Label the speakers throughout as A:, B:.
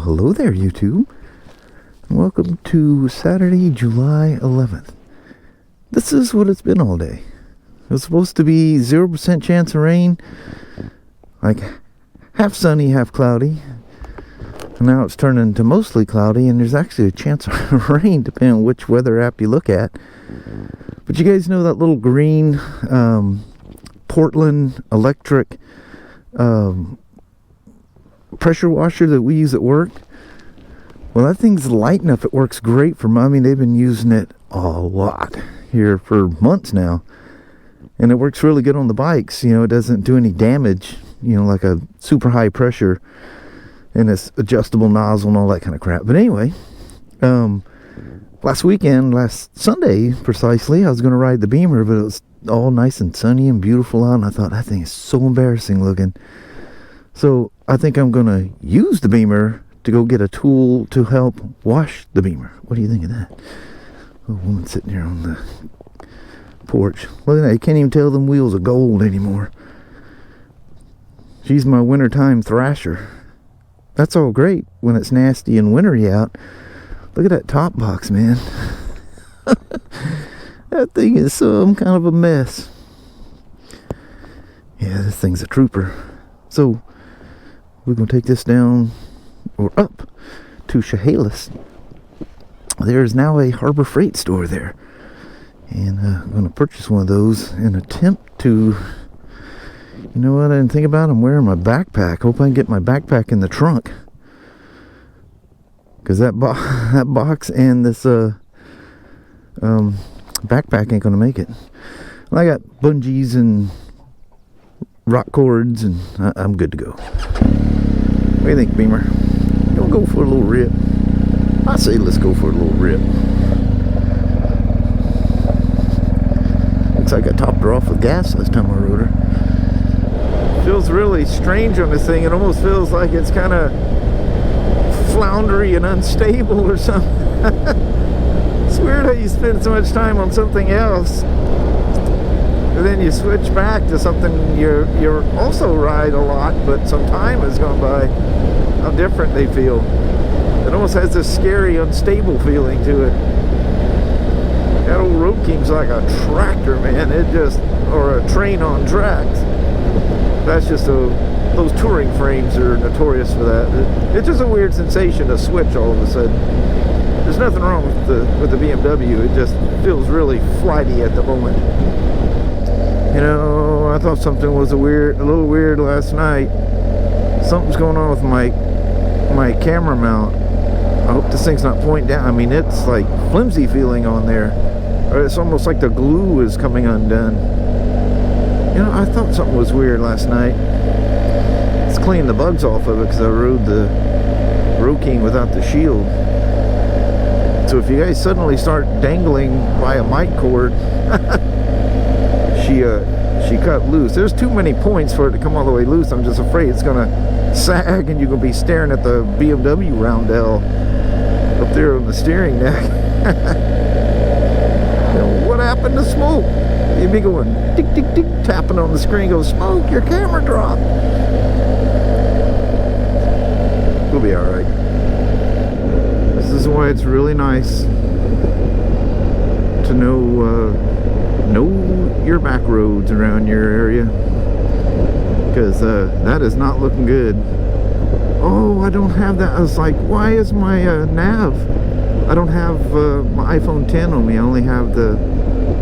A: Well, hello there, YouTube. Welcome to Saturday, July 11th. This is what it's been all day. It was supposed to be 0% chance of rain, like half sunny, half cloudy. And now it's turning to mostly cloudy, and there's actually a chance of rain, depending on which weather app you look at. But you guys know that little green Portland electric pressure washer that we use at work? Well, that thing's light enough. It works great for me. I mean, they've been using it a lot here for months now, and it works really good on the bikes. You know, it doesn't do any damage, you know, like a super high pressure, and it's adjustable nozzle and all that kind of crap. But anyway, last Sunday precisely, I was going to ride the Beamer, but it was all nice and sunny and beautiful out, and I thought, that thing is so embarrassing looking. So I think I'm going to use the Beamer to go get a tool to help wash the Beamer. What do you think of that? A woman sitting here on the porch. Look at that. You can't even tell them wheels are gold anymore. She's my wintertime thrasher. That's all great when it's nasty and wintry out. Look at that top box, man. That thing is some kind of a mess. Yeah, this thing's a trooper. So we're going to take this down or up to Chehalis. There's now a Harbor Freight store there, and I'm going to purchase one of those and attempt to, you know what I didn't think about? I'm wearing my backpack. Hope I can get my backpack in the trunk, because that box and this backpack ain't going to make it. Well, I got bungees and rock cords, and I'm good to go. What do you think, Beamer? You'll go for a little rip? I say let's go for a little rip. Looks like I topped her off with gas last time I rode her. Feels really strange on this thing. It almost feels like it's kind of floundery and unstable or something. It's weird how you spend so much time on something else, and then you switch back to something you're also ride a lot, but some time has gone by. How different they feel. It almost has this scary, unstable feeling to it. That old Road King's like a tractor, man. It just, or a train on tracks. That's just those touring frames are notorious for that. It's just a weird sensation to switch all of a sudden. There's nothing wrong with the BMW. It just feels really flighty at the moment. You know, I thought something was a little weird last night. Something's going on with my camera mount. I hope this thing's not pointing down. I mean, it's like flimsy feeling on there. Or it's almost like the glue is coming undone. You know, I thought something was weird last night. Let's clean the bugs off of it, because I rode the Road King without the shield. So if you guys suddenly start dangling by a mic cord, she cut loose. There's too many points for it to come all the way loose. I'm just afraid it's gonna sag and you're gonna be staring at the BMW roundel up there on the steering neck. You know, what happened to Smoak? You'd be going tick tick tick, tapping on the screen, go, Smoak, your camera dropped. We'll be alright. This is why it's really nice to know your back roads around your area, because that is not looking good. Oh, I don't have that. I was like, why is my nav? I don't have my iPhone 10 on me. I only have the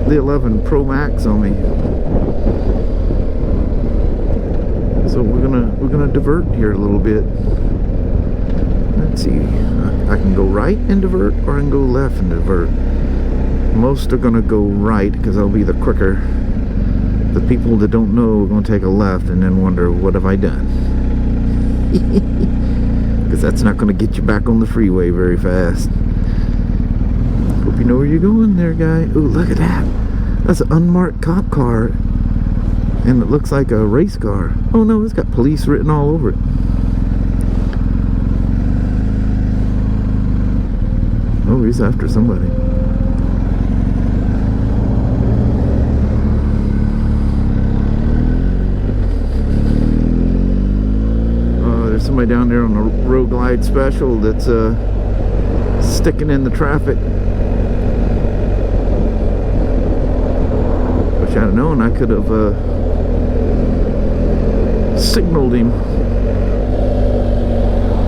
A: 11 Pro Max on me. So we're gonna divert here a little bit. Let's see. I can go right and divert, or I can go left and divert. Most are gonna go right, because I'll be the quicker. The people that don't know are gonna take a left and then wonder, what have I done? Because that's not gonna get you back on the freeway very fast. Hope you know where you're going there, guy. Ooh, look at that. That's an unmarked cop car, and it looks like a race car. Oh no, it's got police written all over it. Oh, he's after somebody. somebody down there on the Road Glide Special that's sticking in the traffic. Wish I'd have known, I could have signaled him.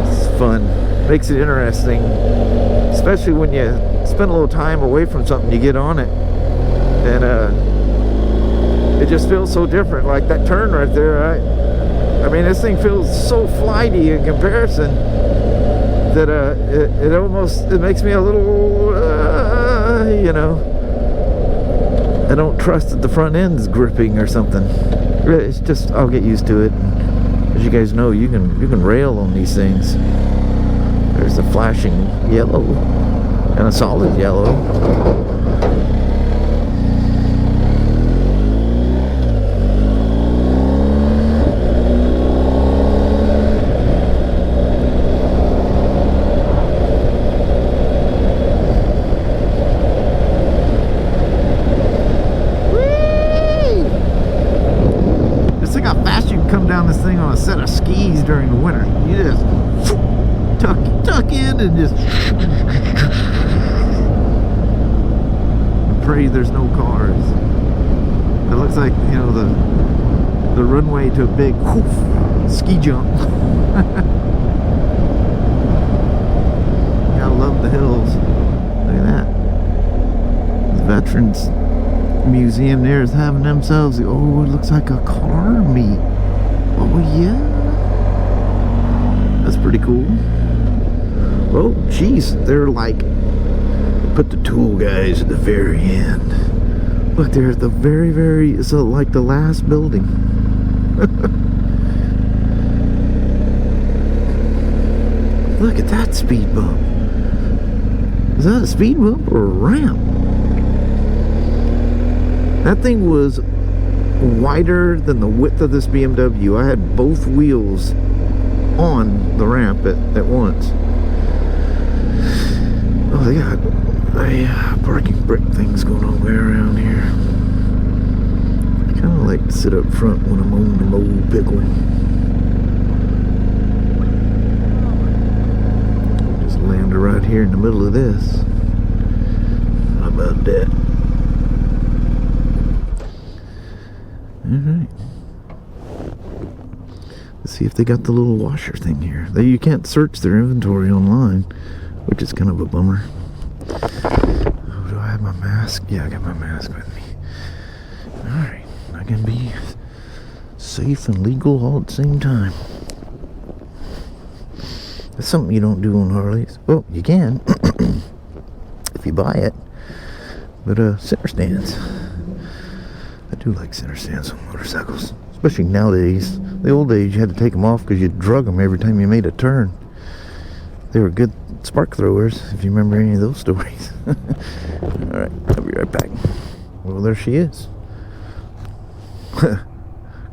A: It's fun, makes it interesting, especially when you spend a little time away from something. You get on it and it just feels so different. Like that turn right there, I mean, this thing feels so flighty in comparison that it makes me a little you know, I don't trust that the front end's gripping or something. It's just, I'll get used to it. As you guys know, you can rail on these things. There's a flashing yellow and a solid yellow. This thing on a set of skis during the winter. You just tuck in and just pray there's no cars. It looks like, you know, the runway to a big ski jump. Gotta love the hills. Look at that. The Veterans Museum there is having themselves, oh, it looks like a car meet. Oh yeah, that's pretty cool. Oh geez, they're like, put the tool guys at the very end. Look, they're at the very, it's like the last building. Look at that speed bump. Is that a speed bump or a ramp? That thing was wider than the width of this BMW. I had both wheels on the ramp at once. Oh, they got parking brake things going on way around here. I kind of like to sit up front when I'm on the old pickle. Just land right here in the middle of this. How about that? Alright. Let's see if they got the little washer thing here. You can't search their inventory online, which is kind of a bummer. Oh, do I have my mask? Yeah, I got my mask with me. Alright. I can be safe and legal all at the same time. That's something you don't do on Harleys. Well, you can if you buy it. But center stands. I do like center stands on motorcycles, especially nowadays. The old days, you had to take them off because you drug them every time you made a turn. They were good spark throwers, if you remember any of those stories. Alright, I'll be right back. Well, there she is.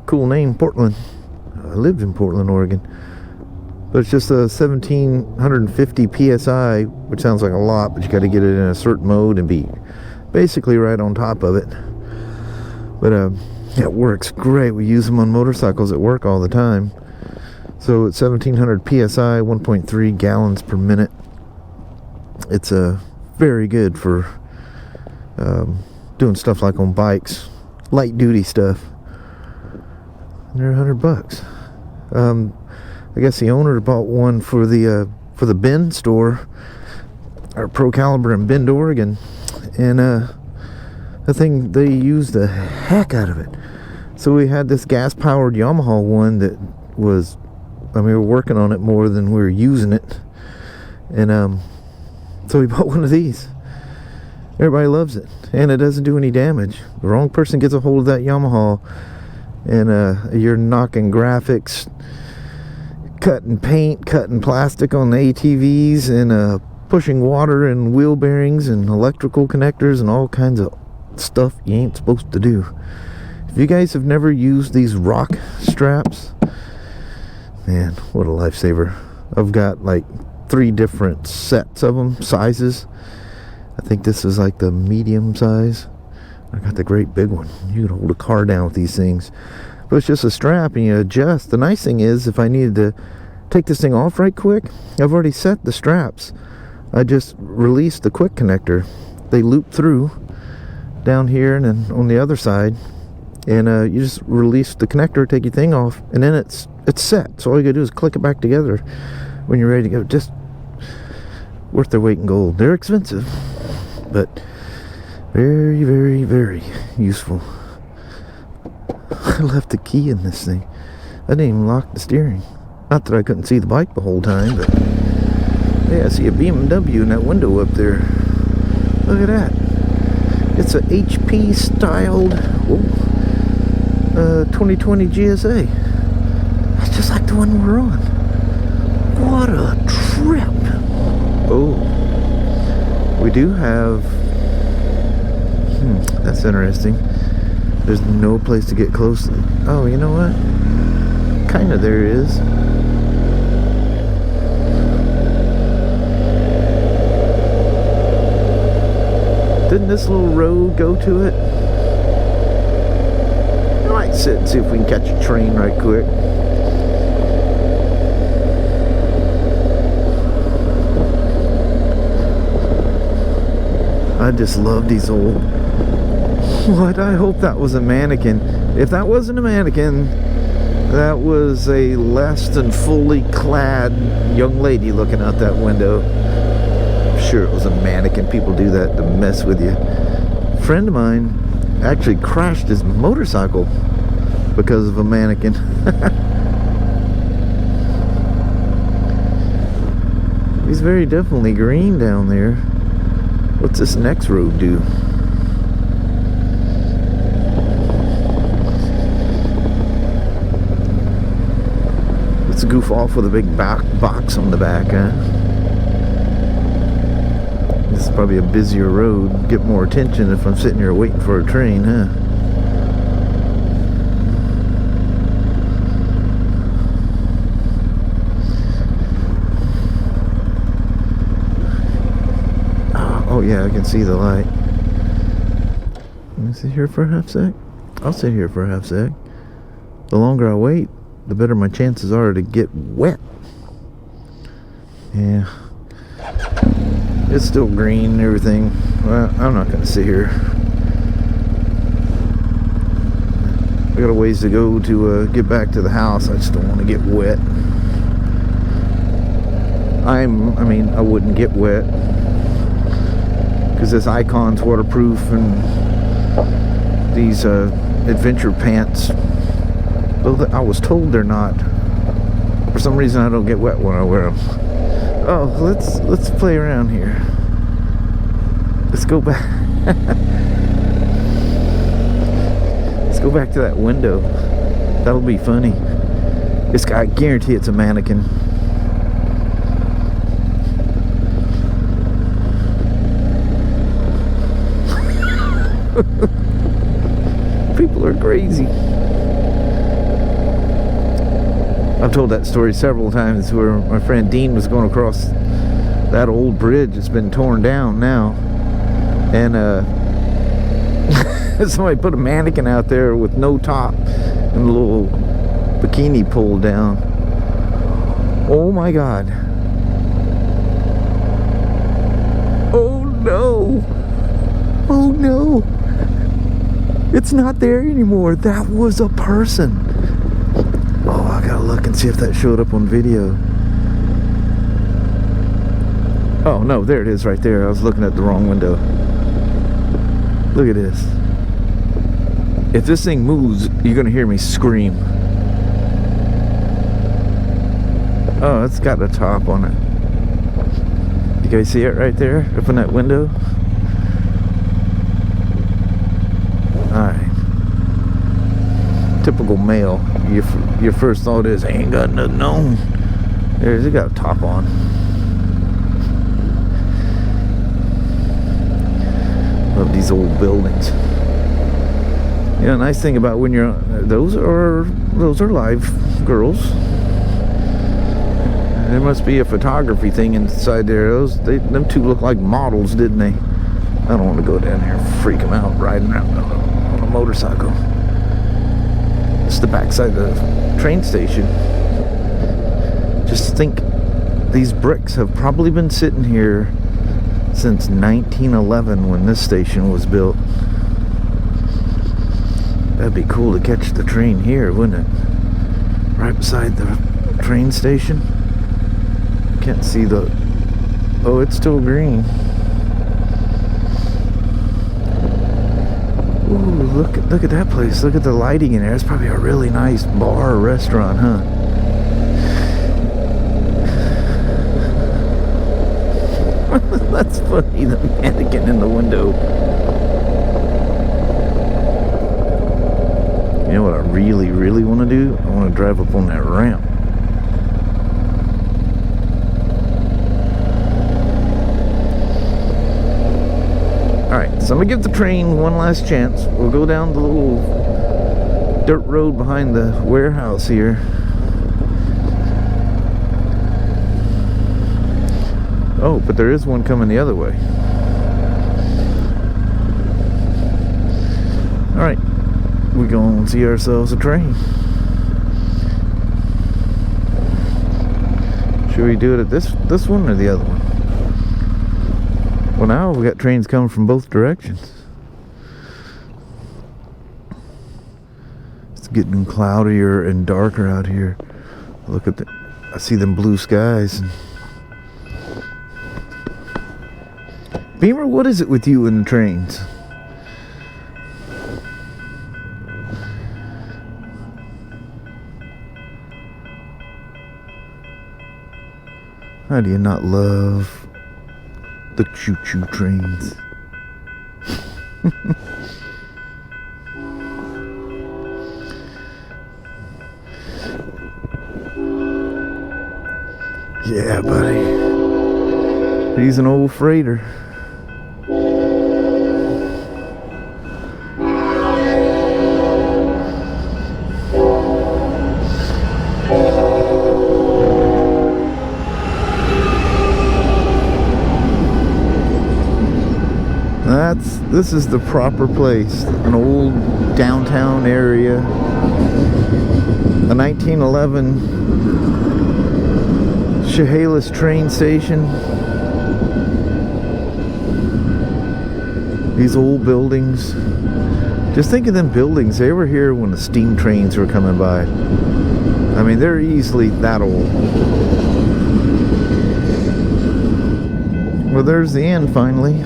A: Cool name, Portland. I lived in Portland, Oregon. But it's just a 1750 PSI, which sounds like a lot, but you got to get it in a certain mode and be basically right on top of it. But it works great. We use them on motorcycles at work all the time. So it's 1700 PSI, 1.3 gallons per minute. It's very good for doing stuff like on bikes, light duty stuff. And they're $100. I guess the owner bought one for the Bend store, or Pro Caliber in Bend, Oregon, and I think they used the heck out of it. So we had this gas-powered Yamaha one that was, I mean, we were working on it more than we were using it. And so we bought one of these. Everybody loves it. And it doesn't do any damage. The wrong person gets a hold of that Yamaha, and you're knocking graphics, cutting paint, cutting plastic on the ATVs, and pushing water and wheel bearings and electrical connectors and all kinds of stuff you ain't supposed to do. If you guys have never used these rock straps, man, what a lifesaver. I've got like 3 different sets of them, sizes. I think this is like the medium size. I got the great big one. You can hold a car down with these things. But it's just a strap and you adjust. The nice thing is, if I needed to take this thing off right quick. I've already set the straps. I just released the quick connector. They loop through down here and then on the other side, and you just release the connector, take your thing off, and then it's set. So all you gotta do is click it back together when you're ready to go. Just worth their weight in gold. They're expensive, but very, very, very useful. I left the key in this thing. I didn't even lock the steering. Not that I couldn't see the bike the whole time, but yeah, I see a BMW in that window up there. Look at that. It's a HP styled 2020 GSA. It's just like the one we're on. What a trip. Oh, we do have, that's interesting. There's no place to get close. Oh, you know what? Kind of there is. Didn't this little road go to it? I might sit and see if we can catch a train right quick. I just love these old... What? I hope that was a mannequin. If that wasn't a mannequin, that was a less than fully clad young lady looking out that window. I'm sure it was a mannequin. People do that to mess with you. A friend of mine actually crashed his motorcycle because of a mannequin. He's very definitely green down there. What's this next road do? Let's goof off with a big box on the back, huh? This is probably a busier road. Get more attention if I'm sitting here waiting for a train, huh? Oh yeah, I can see the light. Let me sit here for a half sec. I'll sit here for a half sec. The longer I wait, the better my chances are to get wet. Yeah. It's still green and everything. Well, I'm not going to sit here. I got a ways to go to get back to the house. I just don't want to get wet. I mean, I wouldn't get wet because this Icon's waterproof, and these adventure pants, well, I was told they're not. For some reason I don't get wet when I wear them. Oh, let's play around here. Let's go back. Let's go back to that window. That'll be funny. I guarantee it's a mannequin. People are crazy. I've told that story several times where my friend Dean was going across that old bridge. It's been torn down now, and somebody put a mannequin out there with no top and a little bikini pulled down. Oh my God. Oh no. Oh no. It's not there anymore. That was a person. Oh, I gotta look and see if that showed up on video. Oh no, there it is right there. I was looking at the wrong window. Look at this. If this thing moves, you're gonna hear me scream. Oh, it's got a top on it. You guys see it right there up in that window? Alright. Typical male. Your first thought is, I ain't got nothing on. There's, it got a top on. Love these old buildings. Yeah, nice thing about when you're, those are live girls. There must be a photography thing inside there. Them two look like models, didn't they? I don't want to go down there and freak them out riding around on a motorcycle. It's the backside of the train station. Just think, these bricks have probably been sitting here since 1911 when this station was built. That'd be cool to catch the train here, wouldn't it? Right beside the train station. Can't see the... Oh, it's still green. Ooh, look at that place. Look at the lighting in there. It's probably a really nice bar or restaurant, huh? That's funny, the mannequin in the window. You know what I really, really want to do? I want to drive up on that ramp. Alright, so I'm going to give the train one last chance. We'll go down the little dirt road behind the warehouse here. Oh, but there is one coming the other way. Alright, we're going to see ourselves a train. Should we do it at this one or the other one? Well, now we got trains coming from both directions. It's getting cloudier and darker out here. Look at I see them blue skies. Beamer, what is it with you and the trains? How do you not love the choo-choo trains? Yeah, buddy. He's an old freighter. This is the proper place. An old downtown area. A 1911 Chehalis train station. These old buildings. Just think of them buildings. They were here when the steam trains were coming by. I mean, they're easily that old. Well, there's the end finally.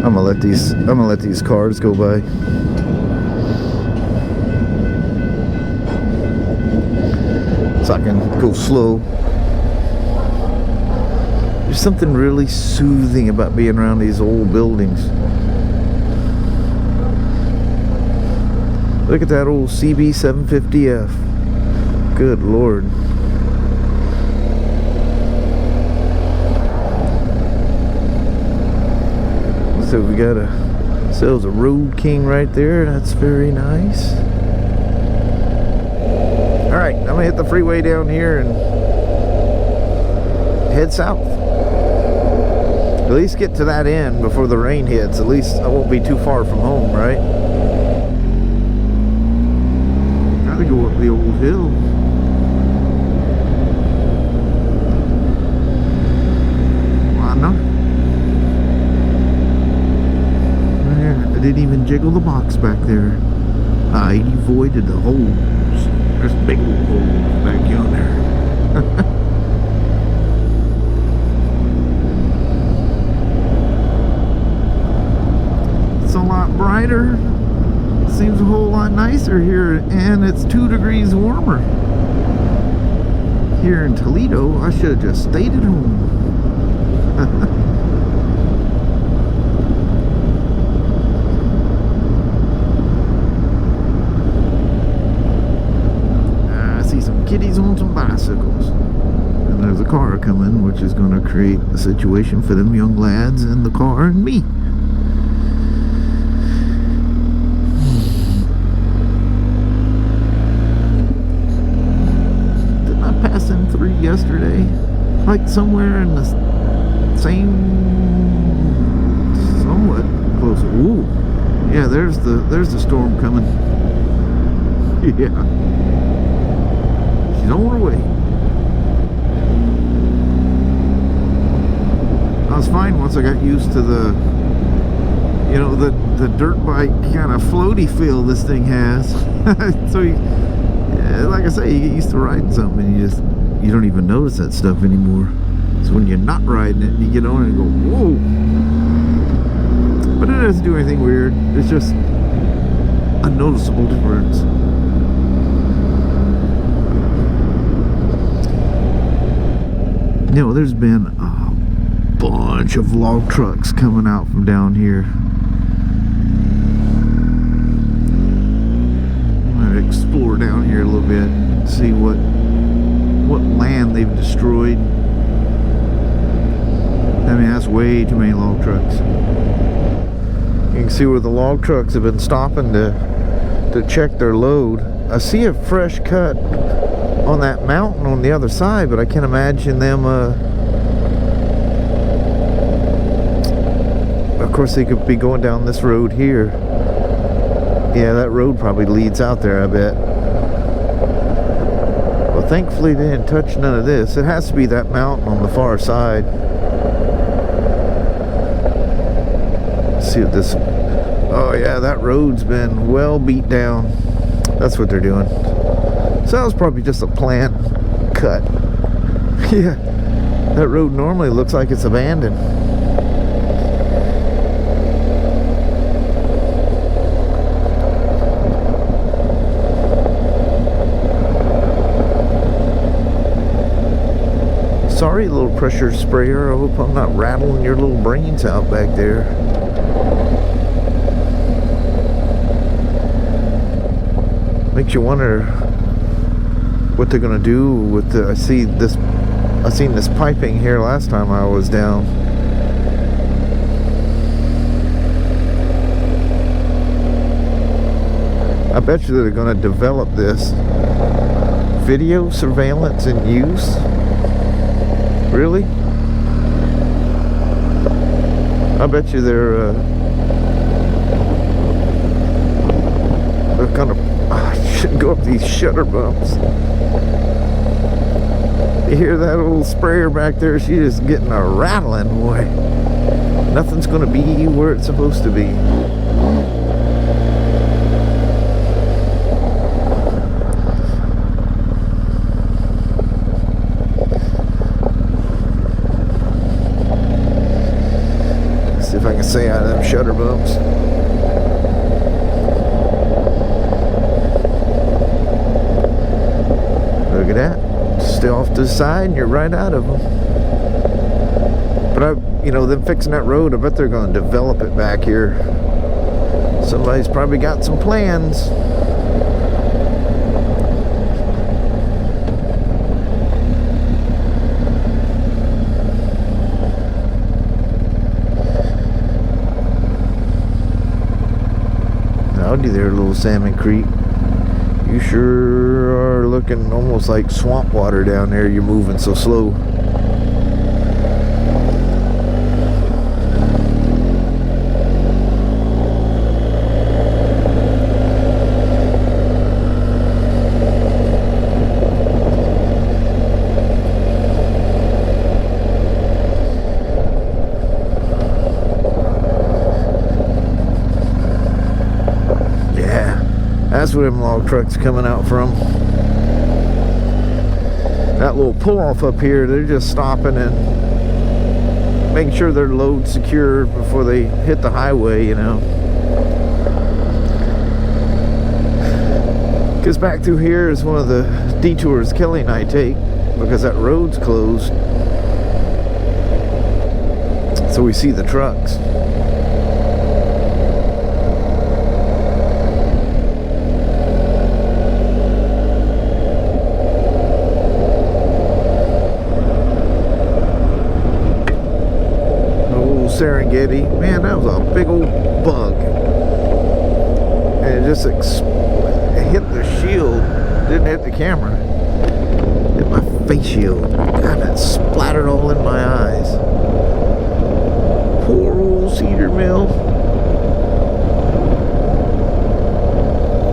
A: I'm gonna let these cars go by. So I can go slow. There's something really soothing about being around these old buildings. Look at that old CB750F. Good Lord. So we got ourselves a Road King right there. That's very nice. Alright, I'm gonna hit the freeway down here and head south. At least get to that end before the rain hits. At least I won't be too far from home, right? Gotta go up the old hill. Why not? I didn't even jiggle the box back there. I avoided the holes. There's big old holes back yonder. It's a lot brighter. Seems a whole lot nicer here, and it's 2 degrees warmer. Here in Toledo, I should have just stayed at home. Kitties on some bicycles, and there's a car coming, which is going to create a situation for them young lads in the car and me. Didn't I pass in 3 yesterday? Like somewhere in the same, somewhat close. Ooh, yeah. There's the storm coming. Yeah. She's on her way. once I got used to the, you know, the dirt bike kind of floaty feel this thing has. So yeah, like I say, you get used to riding something and you don't even notice that stuff anymore. So when you're not riding it, you get on it and go, whoa. But it doesn't do anything weird. It's just a noticeable difference. You know, there's been a bunch of log trucks coming out from down here. I'm gonna explore down here a little bit and see what land they've destroyed. I mean, that's way too many log trucks. You can see where the log trucks have been stopping to check their load. I see a fresh cut on that mountain on the other side, but I can't imagine them of course they could be going down this road here. Yeah, that road probably leads out there, I bet. Well, thankfully they didn't touch none of this. It has to be that mountain on the far side. Let's see what this... Oh yeah, that road's been well beat down. That's what they're doing. So that was probably just a planned cut. Yeah, that road normally looks like it's abandoned. Sorry, little pressure sprayer. I hope I'm not rattling your little brains out back there. Makes you wonder what they're gonna do with the... I seen this piping here last time I was down. I bet you they're gonna develop this video surveillance and use. Really? I bet you they're gonna... I shouldn't go up these shutter bumps. You hear that old sprayer back there? She's just getting a rattling, boy. Nothing's gonna be where it's supposed to be. Let's see if I can stay out of them shutter bumps. Look at that. Stay off to the side and you're right out of them. But you know, them fixing that road, I bet they're going to develop it back here. Somebody's probably got some plans. Howdy there, little Salmon Creek. You sure are looking almost like swamp water down there. You're moving so slow. That's where them log trucks coming out from. That little pull-off up here, they're just stopping and making sure their load's secure before they hit the highway, you know. Because back through here is one of the detours Kelly and I take, because that road's closed. So we see the trucks. Serengeti, man, that was a big old bug, and it just hit the shield, didn't hit the camera, hit my face shield. God, it splattered all in my eyes. Poor old cedar mill.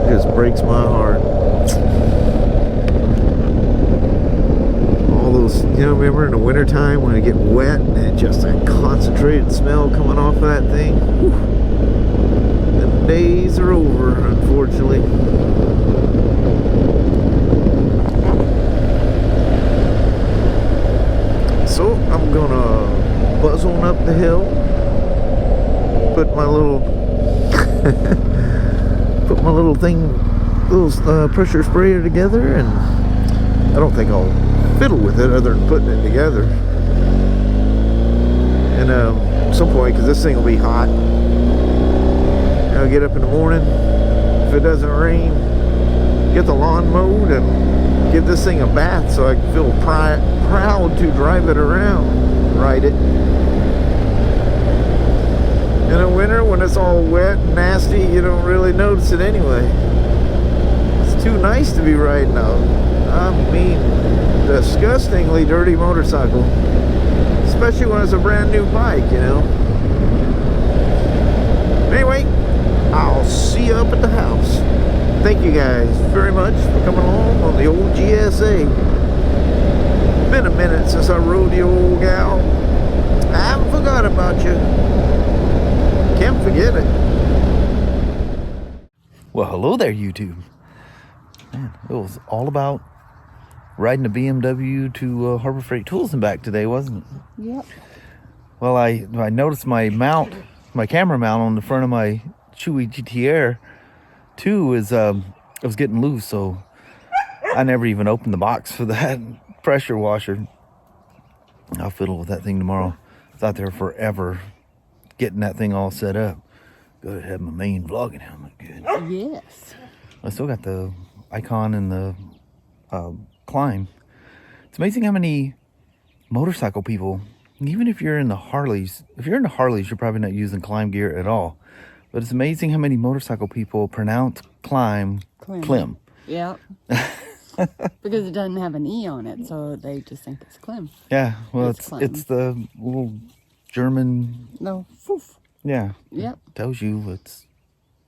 A: It just breaks my heart. All those You know, remember in the wintertime when it get wet and it just that concentrated smell coming off of that thing? Whew. The days are over, unfortunately. So I'm gonna buzz on up the hill, put my little pressure sprayer together, and I don't think I'll fiddle with it other than putting it together. And at some point, because this thing will be hot, I'll get up in the morning, if it doesn't rain, get the lawn mowed and give this thing a bath so I can feel proud to drive it around, ride it. In the winter, when it's all wet and nasty, you don't really notice it anyway. It's too nice to be riding I mean, disgustingly dirty motorcycle. Especially when it's a brand new bike, you know. Anyway, I'll see you up at the house. Thank you guys very much for coming along on the old GSA. Been a minute since I rode the old gal. I haven't forgot about you. Can't forget it. Well, hello there, YouTube. Man, it was all about riding a BMW to Harbor Freight Tools and back today, wasn't it?
B: Yep.
A: Well, I noticed my camera mount on the front of my Chewy GTR 2 is it was getting loose, so I never even opened the box for that pressure washer. I'll fiddle with that thing tomorrow. It's out there forever getting that thing all set up. Gotta have my main vlogging helmet good.
B: Yes.
A: I still got the Icon and the Climb. It's amazing how many motorcycle people, even if you're in the Harleys, you're probably not using Climb gear at all. But it's amazing how many motorcycle people pronounce Climb Clim.
B: Yep. Because it doesn't have an E on it, so they just think it's Clim.
A: Yeah, well, it's the little German.
B: No, foof.
A: Yeah.
B: Yep.
A: Tells you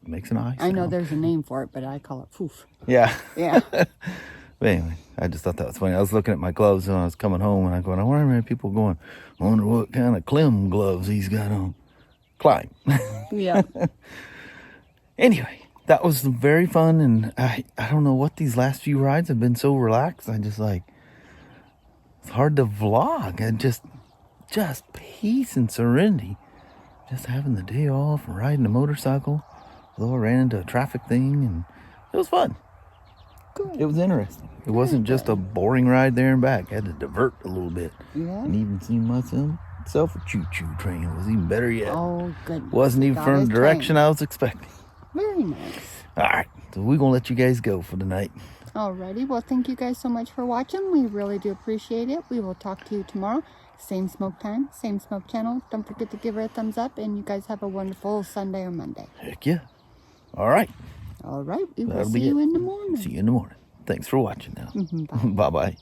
A: makes an I sound.
B: I know there's a name for it, but I call it foof.
A: Yeah.
B: Yeah.
A: But anyway, I just thought that was funny. I was looking at my gloves when I was coming home, and I wonder how many people going, I wonder what kind of Clim gloves he's got on. Climb.
B: Yeah.
A: Anyway, that was very fun, and I don't know what these last few rides have been so relaxed. I just it's hard to vlog, and just peace and serenity. Just having the day off and riding a motorcycle. Although I ran into a traffic thing, and it was fun.
B: Good.
A: It was interesting. It wasn't just a boring ride there and back. I had to divert a little bit.
B: Yeah.
A: And even see myself a choo-choo train. It was even better yet.
B: Oh, good.
A: Wasn't even from the direction I was expecting.
B: Very nice.
A: All right. So we're going to let you guys go for the night.
B: Alrighty. Well, thank you guys so much for watching. We really do appreciate it. We will talk to you tomorrow. Same smoke time, same smoke channel. Don't forget to give her a thumbs up, and you guys have a wonderful Sunday or Monday.
A: Heck yeah. All right.
B: All right. We will see you in the morning.
A: See you in the morning. Thanks for watching now.
B: Bye.
A: Bye-bye.